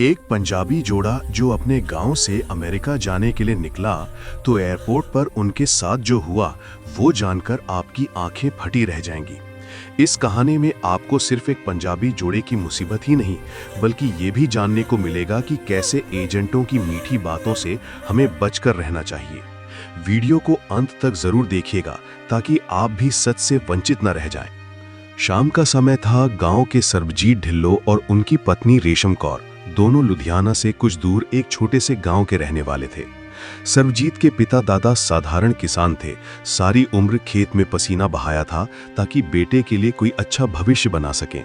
एक पंजाबी जोड़ा जो अपने गांव से अमेरिका जाने के लिए निकला तो एयरपोर्ट पर उनके साथ जो हुआ वो जानकर आपकी आंखें फटी रह जाएंगी। इस कहानी में आपको सिर्फ एक पंजाबी जोड़े की मुसीबत ही नहीं बल्कि ये भी जानने को मिलेगा कि कैसे एजेंटों की मीठी बातों से हमें बचकर रहना चाहिए। वीडियो को अंत तक जरूर देखिएगा ताकि आप भी सच से वंचित न रह जाएं। शाम का समय था। गांव के सरबजीत ढिल्लो और उनकी पत्नी रेशम कौर दोनों लुधियाना से कुछ दूर एक छोटे से गांव के रहने वाले थे। सरबजीत के पिता दादा साधारण किसान थे। सारी उम्र खेत में पसीना बहाया था ताकि बेटे के लिए कोई अच्छा भविष्य बना सकें।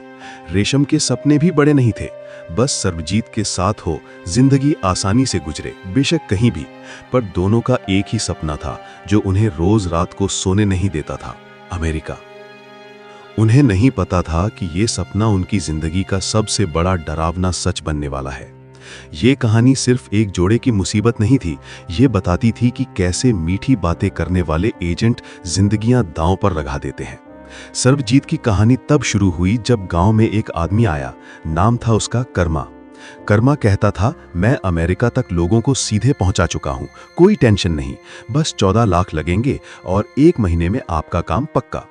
रेशम के सपने भी बड़े नहीं थे, बस सरबजीत के साथ हो जिंदगी आसानी से गुजरे, बेशक कहीं भी। पर दोनों का एक ही सपना था जो उन्हें रोज रात को सोने नहीं देता था, अमेरिका। उन्हें नहीं पता था कि ये सपना उनकी जिंदगी का सबसे बड़ा डरावना सच बनने वाला है। ये कहानी सिर्फ एक जोड़े की मुसीबत नहीं थी, ये बताती थी कि कैसे मीठी बातें करने वाले एजेंट जिंदगियां दांव पर लगा देते हैं। सरबजीत की कहानी तब शुरू हुई जब गांव में एक आदमी आया। नाम था उसका कर्मा। कर्मा कहता था, मैं अमेरिका तक लोगों को सीधे पहुंचा चुका हूं, कोई टेंशन नहीं, बस 14 लाख लगेंगे और 1 महीने में आपका काम पक्का।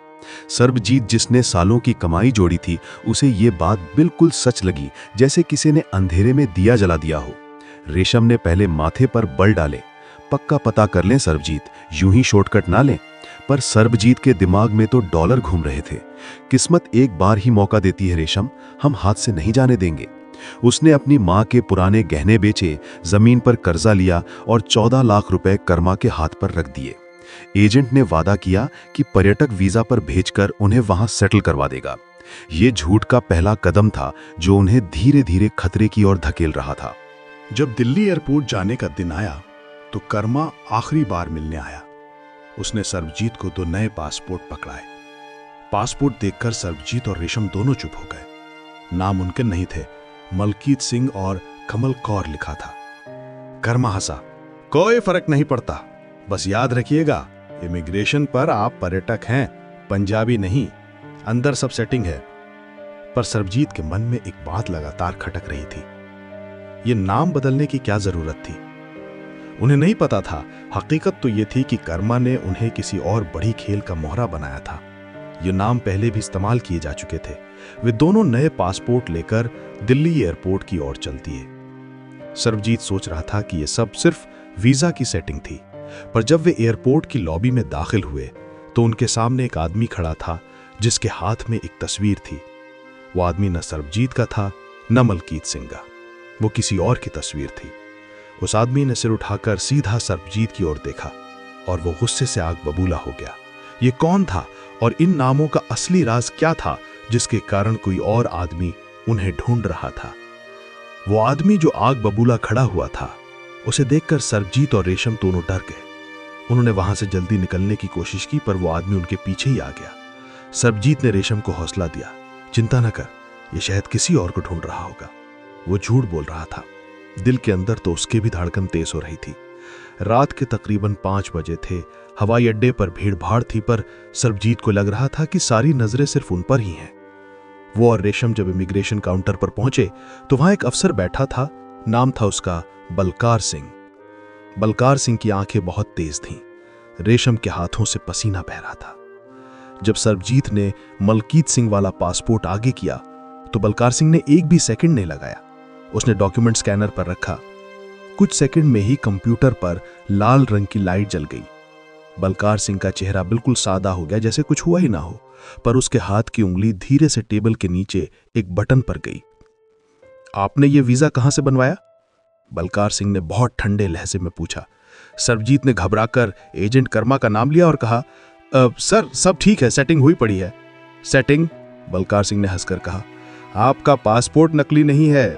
सरबजीत जिसने सालों की कमाई जोड़ी थी, उसे ये बात बिल्कुल सच लगी, जैसे किसी ने अंधेरे में दिया जला दिया हो। रेशम ने पहले माथे पर बल डाले, पक्का पता कर लें सरबजीत, यूं ही शॉर्टकट ना लें। पर सरबजीत के दिमाग में तो डॉलर घूम रहे थे। किस्मत एक बार ही मौका देती है रेशम, हम हाथ से नहीं जाने देंगे। उसने अपनी माँ के पुराने गहने बेचे, जमीन पर कर्जा लिया और 14 लाख रुपए कर्मा के हाथ पर रख दिए। एजेंट ने वादा किया कि पर्यटक वीजा पर भेजकर उन्हें वहां सेटल करवा देगा। यह झूठ का पहला कदम था जो उन्हें धीरे धीरे खतरे की ओर धकेल रहा था। जब दिल्ली एयरपोर्ट जाने का दिन आया तो कर्मा आखिरी बार मिलने आया। उसने सरबजीत को 2 नए पासपोर्ट पकड़ाए। पासपोर्ट देखकर सरबजीत और रेशम दोनों चुप हो गए। नाम उनके नहीं थे, मलकीत सिंह और कमल कौर लिखा था। कर्मा हंसा, कोई फर्क नहीं पड़ता, बस याद रखिएगा इमिग्रेशन पर आप पर्यटक हैं, पंजाबी नहीं, अंदर सब सेटिंग है। पर सरबजीत के मन में एक बात लगातार खटक रही थी, ये नाम बदलने की क्या जरूरत थी। उन्हें नहीं पता था, हकीकत तो ये थी कि कर्मा ने उन्हें किसी और बड़ी खेल का मोहरा बनाया था। ये नाम पहले भी इस्तेमाल किए जा चुके थे। वे दोनों नए पासपोर्ट लेकर दिल्ली एयरपोर्ट की ओर चल दिए। सरबजीत सोच रहा था कि यह सब सिर्फ वीजा की सेटिंग थी, पर जब वे एयरपोर्ट की लॉबी में दाखिल हुए तो उनके सामने एक आदमी खड़ा था जिसके हाथ में एक तस्वीर थी। वो आदमी न सरबजीत का था न मलकीत सिंह का, वो किसी और की तस्वीर थी। उस आदमी ने सिर उठाकर सीधा सरबजीत की ओर देखा और वो गुस्से से आग बबूला हो गया। ये कौन था और इन नामों का असली राज क्या था जिसके कारण कोई और आदमी उन्हें ढूंढ रहा था। वो आदमी जो आग बबूला खड़ा हुआ था, उसे देखकर सरबजीत और रेशम दोनों डर गए। उन्होंने वहां से जल्दी निकलने की कोशिश की, पर वो आदमी उनके पीछे ही आ गया। सरबजीत ने रेशम को हौसला दिया, चिंता न कर, ये शायद किसी और को ढूंढ रहा होगा। वो झूठ बोल रहा था, दिल के अंदर तो उसके भी धड़कन तेज हो रही थी। रात के तकरीबन 5 बजे थे। हवाई अड्डे पर भीड़ भाड़ थी, पर सरबजीत को लग रहा था कि सारी नजरें सिर्फ उन पर ही हैं। वो और रेशम जब इमिग्रेशन काउंटर पर पहुंचे तो वहां एक अफसर बैठा था। नाम था उसका बलकार सिंह। बलकार सिंह की आंखें बहुत तेज थीं। रेशम के हाथों से पसीना बह रहा था। जब सरबजीत ने मलकीत सिंह वाला पासपोर्ट आगे किया तो बलकार सिंह ने एक भी सेकंड नहीं लगाया। उसने डॉक्यूमेंट स्कैनर पर रखा। कुछ सेकंड में ही कंप्यूटर पर लाल रंग की लाइट जल गई। बलकार सिंह का चेहरा बिल्कुल सादा हो गया, जैसे कुछ हुआ ही ना हो, पर उसके हाथ की उंगली धीरे से टेबल के नीचे एक बटन पर गई। आपने ये वीजा कहां से बनवाया? बलकार सिंह ने बहुत ठंडे लहजे में पूछा। सरबजीत ने घबराकर एजेंट कर्मा का नाम लिया और कहा, सर सब ठीक है, सेटिंग हुई पड़ी है। सेटिंग? बलकार सिंह ने हंसकर कहा, आपका पासपोर्ट नकली नहीं है,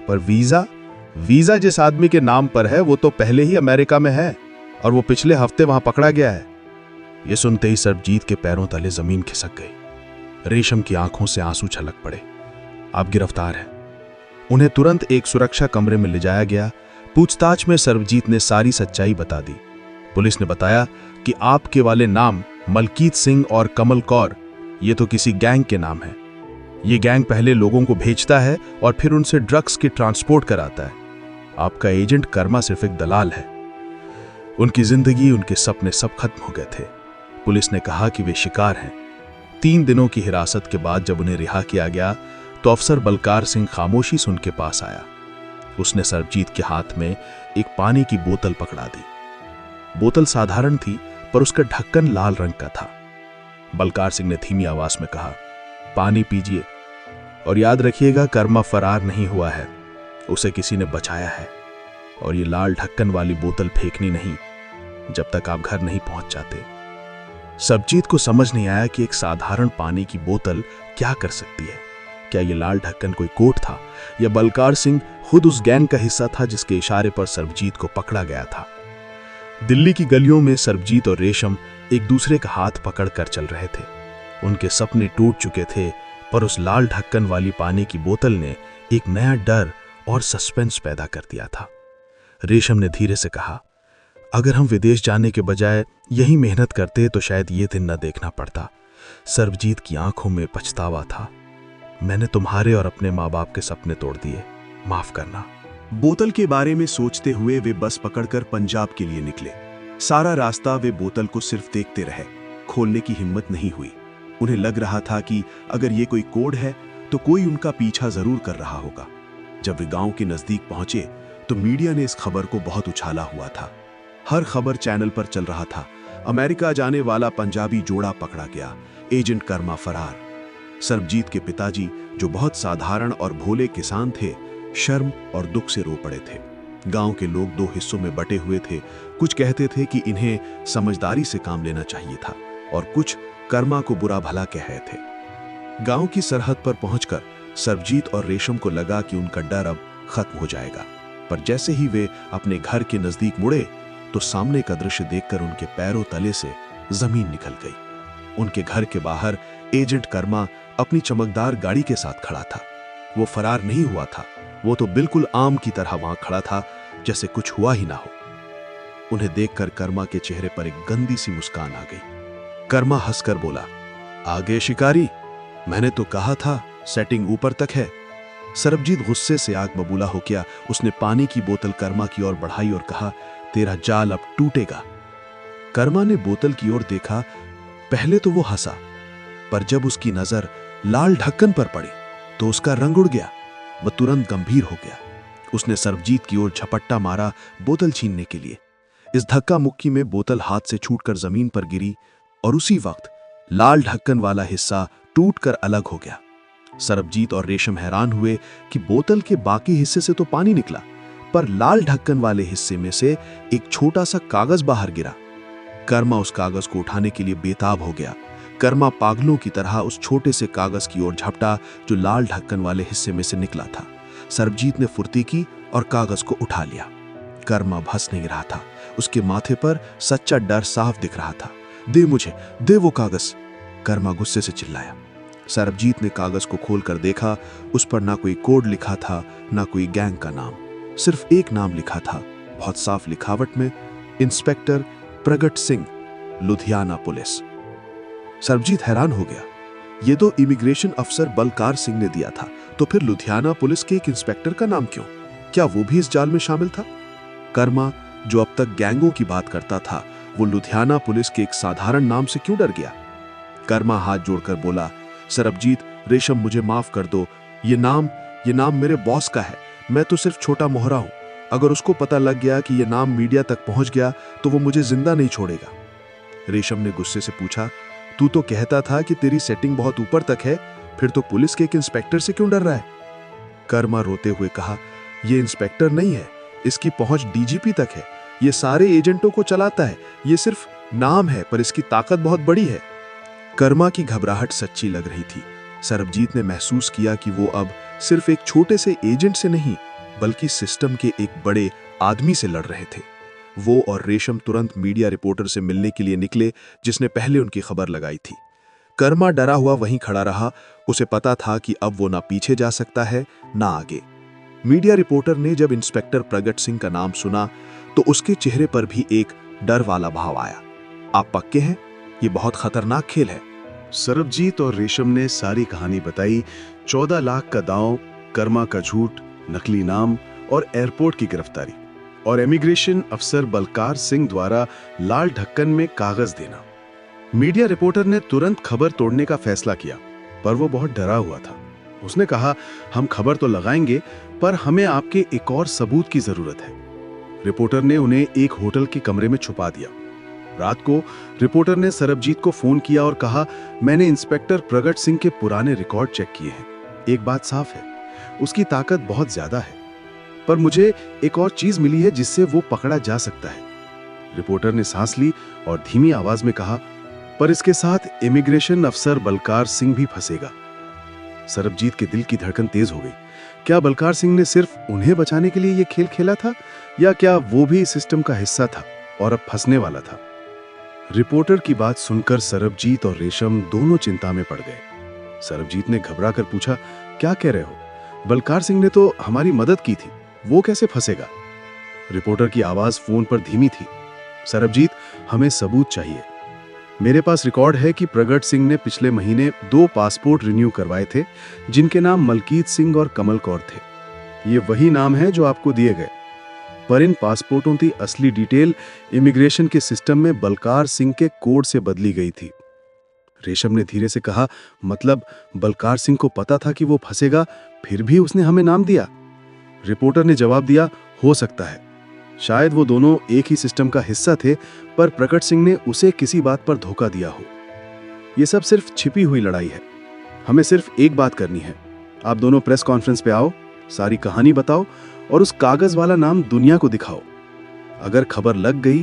पर वीजा जिस आदमी के नाम पर है वो तो पहले ही अमेरिका में है और वो पिछले हफ्ते वहां पकड़ा गया है। यह सुनते ही सरबजीत के पैरों तले जमीन खिसक गई। रेशम की आंखों से आंसू छलक पड़े। आप गिरफ्तार हैं। उन्हें तुरंत एक सुरक्षा कमरे में ले जाया गया। पूछताछ में सरबजीत ने सारी सच्चाई बता दी। पुलिस ने बताया कि आपके वाले नाम मलकीत सिंह और कमल कौर, ये तो किसी गैंग के नाम हैं। ये गैंग पहले लोगों को भेजता है और फिर उनसे ड्रग्स की ट्रांसपोर्ट कराता है। आपका एजेंट कर्मा सिर्फ एक दलाल है। उनकी जिंदगी, उनके सपने सब खत्म हो गए थे। पुलिस ने कहा कि वे शिकार हैं। 3 दिनों की हिरासत के बाद जब उन्हें रिहा किया गया तो अफसर बलकार सिंह खामोशी से उनके पास आया। उसने सरबजीत के हाथ में एक पानी की बोतल पकड़ा दी। बोतल साधारण थी पर उसका ढक्कन लाल रंग का था। बलकार सिंह ने धीमी आवाज में कहा, पानी पीजिए और याद रखिएगा कर्मा फरार नहीं हुआ है, उसे किसी ने बचाया है। और ये लाल ढक्कन वाली बोतल फेंकनी नहीं जब तक आप घर नहीं पहुंच जाते। सरबजीत को समझ नहीं आया कि एक साधारण पानी की बोतल क्या कर सकती है। क्या ये लाल ढक्कन कोई कोड था या बलकार सिंह खुद उस गैंग का हिस्सा था जिसके इशारे पर सरबजीत को पकड़ा गया था। दिल्ली की गलियों में सरबजीत और रेशम एक दूसरे का हाथ पकड़कर चल रहे थे। उनके सपने टूट चुके थे पर उस लाल ढक्कन वाली पानी की बोतल ने एक नया डर और सस्पेंस पैदा कर दिया था। रेशम ने धीरे से कहा, अगर हम विदेश जाने के बजाय यही मेहनत करते तो शायद ये दिन न देखना पड़ता। सरबजीत की आंखों में पछतावा था। मैंने तुम्हारे और अपने माँ बाप के सपने तोड़ दिए, माफ करना। बोतल के बारे में सोचते हुए वे बस पकड़कर पंजाब के लिए निकले। सारा रास्ता वे बोतल को सिर्फ देखते रहे, खोलने की हिम्मत नहीं हुई। उन्हें लग रहा था कि अगर ये कोई कोड है तो कोई उनका पीछा जरूर कर रहा होगा। जब वे गांव के नजदीक पहुंचे तो मीडिया ने इस खबर को बहुत उछाला हुआ था। हर खबर चैनल पर चल रहा था, अमेरिका जाने वाला पंजाबी जोड़ा पकड़ा गया, एजेंट कर्मा फरार। सरबजीत के पिताजी, जो बहुत साधारण और भोले किसान थे, शर्म और दुख से रो पड़े थे। गांव के लोग 2 हिस्सों में बटे हुए थे। कुछ कहते थे कि इन्हें समझदारी से काम लेना चाहिए था और कुछ कर्मा को बुरा भला कह रहे थे। गांव की सरहद पर पहुंचकर सरबजीत और रेशम को लगा कि उनका डर अब खत्म हो जाएगा, पर जैसे ही वे अपने घर के नजदीक मुड़े तो सामने का दृश्य देखकर उनके पैरों तले से जमीन निकल गई। उनके घर के बाहर एजेंट कर्मा अपनी चमकदार गाड़ी के साथ खड़ा था। वो फरार नहीं हुआ था, वो तो बिल्कुल आम की तरह वहां खड़ा था, जैसे कुछ हुआ ही ना हो। उन्हें देखकर कर्मा के चेहरे पर एक गंदी सी मुस्कान आ गई। कर्मा हंसकर बोला, आगे शिकारी, मैंने तो कहा था सेटिंग ऊपर तक है। सरबजीत गुस्से से आग बबूला हो गया। उसने पानी की बोतल कर्मा की ओर बढ़ाई और कहा, तेरा जाल अब टूटेगा। कर्मा ने बोतल की ओर देखा। पहले तो वो हंसा, पर जब उसकी नजर लाल ढक्कन पर पड़ी तो उसका रंग उड़ गया। वह तुरंत गंभीर हो गया। उसने सरबजीत की ओर झपट्टा मारा बोतल छीनने के लिए। इस धक्का मुक्की में बोतल हाथ से छूटकर जमीन पर गिरी और उसी वक्त लाल ढक्कन वाला हिस्सा टूटकर अलग हो गया। सरबजीत और रेशम हैरान हुए कि बोतल के बाकी हिस्से से तो पानी निकला, पर लाल ढक्कन वाले हिस्से में से एक छोटा सा कागज बाहर गिरा। कर्मा उस कागज को उठाने के लिए बेताब हो गया। कर्मा पागलों की तरह उस छोटे से कागज की ओर झपटा जो लाल ढक्कन वाले हिस्से में से निकला था। सरबजीत ने फुर्ती की और कागज को उठा लिया। कर्मा हंस नहीं रहा था। उसके माथे पर सच्चा डर साफ दिख रहा था। दे मुझे, दे वो कागज, कर्मा गुस्से से चिल्लाया। सरबजीत ने कागज को खोलकर देखा। उस पर ना कोई कोड लिखा था, ना कोई गैंग का नाम, सिर्फ एक नाम लिखा था, बहुत साफ लिखावट में, इंस्पेक्टर प्रगट सिंह, लुधियाना पुलिस। सरबजीत हैरान हो गया। ये तो इमिग्रेशन अफसर बलकार सिंह ने दिया था, तो फिर लुधियाना पुलिस के एक इंस्पेक्टर का नाम क्यों? क्या वो भी इस जाल में शामिल था? कर्मा, जो अब तक गैंगों की बात करता था, वो लुधियाना पुलिस के एक साधारण नाम से क्यों डर गया? कर्मा हाथ जोड़कर बोला, सरबजीत, रेशम, मुझे माफ कर दो। ये नाम मेरे बॉस का है। मैं तो सिर्फ छोटा मोहरा हूं। अगर उसको पता लग गया कि ये नाम मीडिया तक पहुंच गया तो वो मुझे जिंदा नहीं छोड़ेगा। रेशम ने गुस्से से पूछा, तू तो कहता था कि तेरी सेटिंग बहुत ऊपर तक है, फिर तो पुलिस के एक इंस्पेक्टर से क्यों डर रहा है? कर्मा रोते हुए कहा, ये इंस्पेक्टर नहीं है, इसकी पहुंच डीजीपी तक है। ये सारे एजेंटों को चलाता है। ये सिर्फ नाम है, पर इसकी ताकत बहुत बड़ी है। कर्मा की घबराहट सच्ची लग रही थी। सरबजीत ने महसूस किया कि वो अब सिर्फ एक छोटे से एजेंट से नहीं, बल्कि सिस्टम के एक बड़े आदमी से लड़ रहे थे। वो और रेशम तुरंत मीडिया रिपोर्टर से मिलने के लिए निकले, जिसने पहले उनकी खबर लगाई थी। कर्मा डरा हुआ वहीं खड़ा रहा। उसे पता था कि अब वो ना पीछे जा सकता है, ना आगे। मीडिया रिपोर्टर ने जब इंस्पेक्टर प्रगट सिंह का नाम सुना तो उसके चेहरे पर भी एक डर वाला भाव आया। आप पक्के हैं? ये बहुत खतरनाक खेल है। सरबजीत और रेशम ने सारी कहानी बताई। 14 लाख का दांव, कर्मा का झूठ, नकली नाम और एयरपोर्ट की गिरफ्तारी और इमिग्रेशन अफसर बलकार सिंह द्वारा लाल ढक्कन में कागज देना। मीडिया रिपोर्टर ने तुरंत खबर तोड़ने का फैसला किया, पर वो बहुत डरा हुआ था। उसने कहा, हम खबर तो लगाएंगे, पर हमें आपके एक और सबूत की जरूरत है। रिपोर्टर ने उन्हें एक होटल के कमरे में छुपा दिया। रात को रिपोर्टर ने सरबजीत को फोन किया और कहा, मैंने इंस्पेक्टर प्रगट सिंह के पुराने रिकॉर्ड चेक किए हैं। एक बात साफ है, उसकी ताकत बहुत ज्यादा है, पर मुझे एक और चीज मिली है जिससे वो पकड़ा जा सकता है। रिपोर्टर ने सांस ली और धीमी आवाज में कहा, पर इसके साथ इमिग्रेशन अफसर बलकार सिंह भी फंसेगा। सरबजीत के दिल की धड़कन तेज हो गई। क्या बलकार सिंह ने सिर्फ उन्हें बचाने के लिए यह खेल खेला था, या क्या वो भी सिस्टम का हिस्सा था और अब फंसने वाला था? रिपोर्टर की बात सुनकर सरबजीत और रेशम दोनों चिंता में पड़ गए। सरबजीत ने घबरा कर पूछा, क्या कह रहे हो? बलकार सिंह ने तो हमारी मदद की थी, वो कैसे फंसेगा? रिपोर्टर की आवाज फोन पर धीमी थी। सरबजीत, हमें सबूत चाहिए। मेरे पास रिकॉर्ड है कि प्रगट सिंह ने पिछले महीने 2 पासपोर्ट रिन्यू करवाए थे, जिनके नाम मलकीत सिंह और कमल कौर थे। ये वही नाम है जो आपको दिए गए, पर इन पासपोर्टों की असली डिटेल इमिग्रेशन के सिस्टम में बलकार सिंह के कोड से बदली गई थी। रेशम ने धीरे से कहा, मतलब बलकार सिंह को पता था कि वो फंसेगा, फिर भी उसने हमें नाम दिया? रिपोर्टर ने जवाब दिया, हो सकता है, शायद वो दोनों एक ही सिस्टम का हिस्सा थे, पर प्रगट सिंह ने उसे किसी बात पर धोखा दिया हो। ये सब सिर्फ छिपी हुई लड़ाई है। हमें सिर्फ एक बात करनी है, आप दोनों प्रेस कॉन्फ्रेंस पे आओ, सारी कहानी बताओ और उस कागज वाला नाम दुनिया को दिखाओ। अगर खबर लग गई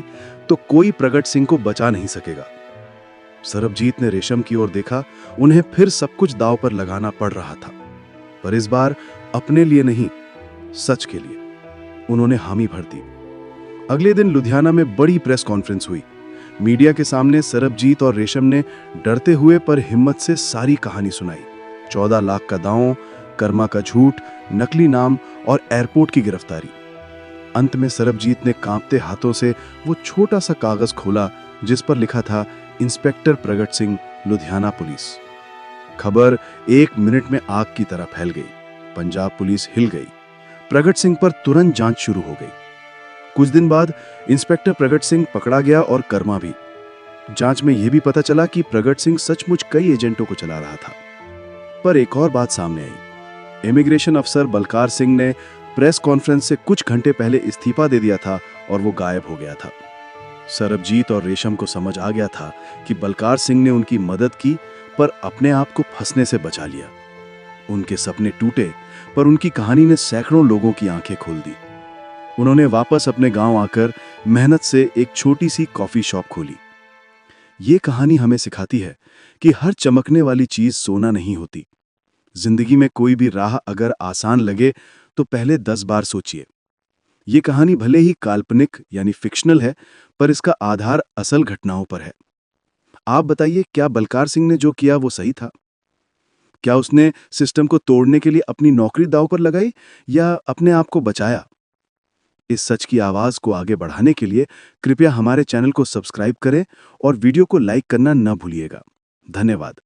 तो कोई प्रगट सिंह को बचा नहीं सकेगा। सरबजीत ने रेशम की ओर देखा। उन्हें फिर सब कुछ दांव पर लगाना पड़ रहा था, पर इस बार अपने लिए नहीं, सच के लिए। उन्होंने हामी भर दी। अगले दिन लुधियाना में बड़ी प्रेस कॉन्फ्रेंस हुई। मीडिया के सामने सरबजीत और रेशम ने डरते हुए पर हिम्मत से सारी कहानी सुनाई। 14 लाख का दांव, कर्मा का झूठ, नकली नाम और एयरपोर्ट की गिरफ्तारी। अंत में सरबजीत ने कांपते हाथों से वो छोटा सा कागज खोला जिस पर लिखा था, इंस्पेक्टर प्रगट सिंह, लुधियाना पुलिस। खबर 1 मिनट में आग की तरह फैल गई। पंजाब पुलिस हिल गई। प्रगट सिंह पर तुरंत जांच शुरू हो गई। कुछ दिन बाद इंस्पेक्टर प्रगट सिंह पकड़ा गया और कर्मा भी। जांच में यह भी पता चला कि प्रगट सिंह सचमुच कई एजेंटों को चला रहा था। पर एक और बात सामने आई। इमिग्रेशन अफसर बलकार सिंह ने प्रेस कॉन्फ्रेंस से कुछ घंटे पहले इस्तीफा दे दिया था और वो गायब हो गया था। सरबजीत और रेशम को समझ आ गया था कि बलकार सिंह ने उनकी मदद की, पर अपने आप को फंसने से बचा लिया। उनके सपने टूटे, पर उनकी कहानी ने सैकड़ों लोगों की आंखें खोल दी। उन्होंने वापस अपने गांव आकर मेहनत से एक छोटी सी कॉफी शॉप खोली। ये कहानी हमें सिखाती है कि हर चमकने वाली चीज सोना नहीं होती। जिंदगी में कोई भी राह अगर आसान लगे तो पहले 10 बार सोचिए। ये कहानी भले ही काल्पनिक यानी फिक्शनल है, पर इसका आधार असल घटनाओं पर है। आप बताइए, क्या बलकार सिंह ने जो किया वो सही था? क्या उसने सिस्टम को तोड़ने के लिए अपनी नौकरी दांव पर लगाई या अपने आप को बचाया? इस सच की आवाज को आगे बढ़ाने के लिए कृपया हमारे चैनल को सब्सक्राइब करें और वीडियो को लाइक करना न भूलिएगा। धन्यवाद।